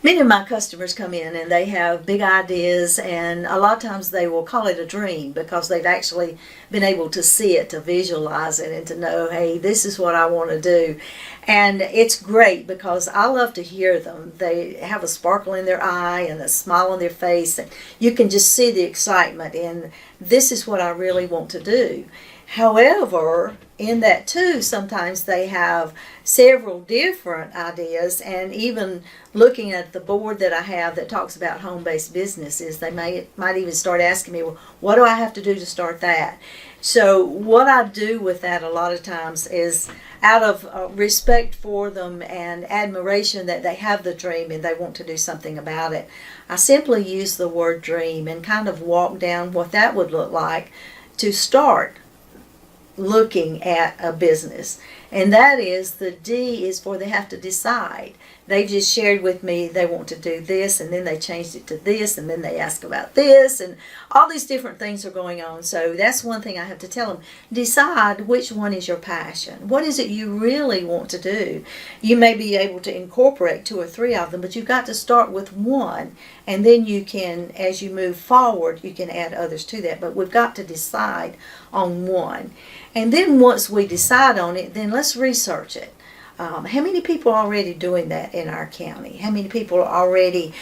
Many of my customers come in and they have big ideas, and a lot of times they will call it a dream because they've actually been able to see it, to visualize it, and to know, hey, this is what I want to do. And it's great because I love to hear them. They have a sparkle in their eye and a smile on their face, and you can just see the excitement, and this is what I really want to do. However, in that too, sometimes they have several different ideas, and even looking at the board that I have that talks about home-based businesses, they might even start asking me, well, what do I have to do to start that? So what I do with that a lot of times is, out of respect for them and admiration that they have the dream and they want to do something about it, I simply use the word dream and kind of walk down what that would look like to start looking at a business. And that is, the D is for they have to decide. They just shared with me they want to do this, and then they changed it to this, and then they ask about this, and all these different things are going on. So that's one thing I have to tell them. Decide which one is your passion. What is it you really want to do? You may be able to incorporate 2 or 3 of them, but you've got to start with one, and then you can, as you move forward, you can add others to that. But we've got to decide on one. And then once we decide on it, then let's research it. How many people are already doing that in our county? How many people are already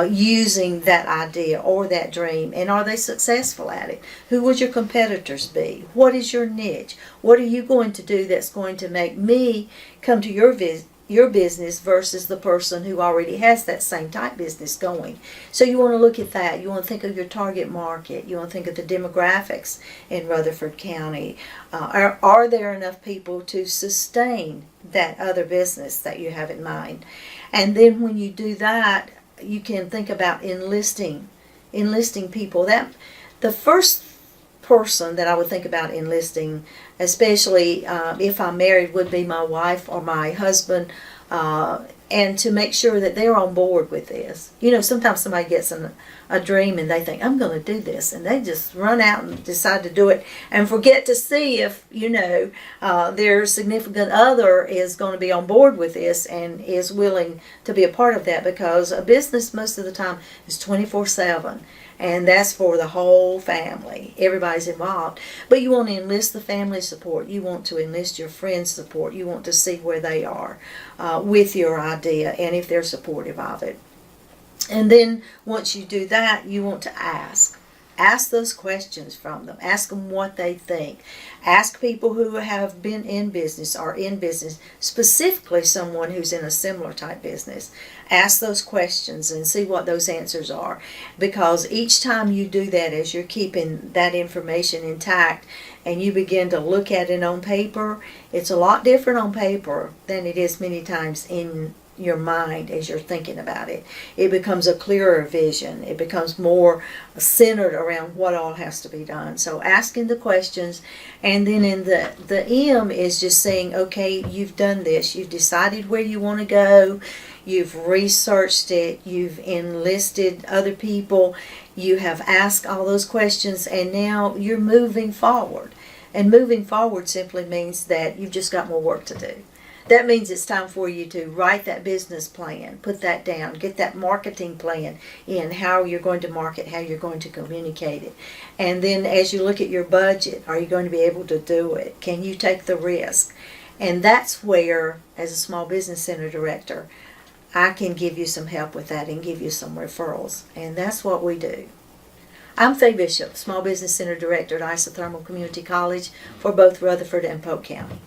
using that idea or that dream? And are they successful at it? Who would your competitors be? What is your niche? What are you going to do that's going to make me come to your business versus the person who already has that same type business going? So you want to look at that. You want to think of your target market. You want to think of the demographics in Rutherford County. Are there enough people to sustain that other business that you have in mind? And then when you do that, you can think about enlisting people. That the first person that I would think about enlisting, especially if I'm married, would be my wife or my husband, and to make sure that they're on board with this. You know, sometimes somebody gets a dream and they think, I'm going to do this, and they just run out and decide to do it and forget to see if, their significant other is going to be on board with this and is willing to be a part of that, because a business most of the time is 24/7. And that's for the whole family. Everybody's involved. But you want to enlist the family support. You want to enlist your friends' support. You want to see where they are with your idea and if they're supportive of it. And then once you do that, you want to ask. Ask those questions from them. Ask them what they think. Ask people who have been in business, or in business, specifically someone who's in a similar type business. Ask those questions and see what those answers are. Because each time you do that, as you're keeping that information intact and you begin to look at it on paper, it's a lot different on paper than it is many times in your mind as you're thinking about it. It becomes a clearer vision. It becomes more centered around what all has to be done. So asking the questions, and then in the M is just saying, okay, you've done this. You've decided where you want to go. You've researched it. You've enlisted other people. You have asked all those questions, and now you're moving forward. And moving forward simply means that you've just got more work to do. That means it's time for you to write that business plan, put that down, get that marketing plan in, how you're going to market, how you're going to communicate it. And then as you look at your budget, are you going to be able to do it? Can you take the risk? And that's where, as a small business center director, I can give you some help with that and give you some referrals. And that's what we do. I'm Faye Bishop, Small Business Center Director at Isothermal Community College for both Rutherford and Polk County.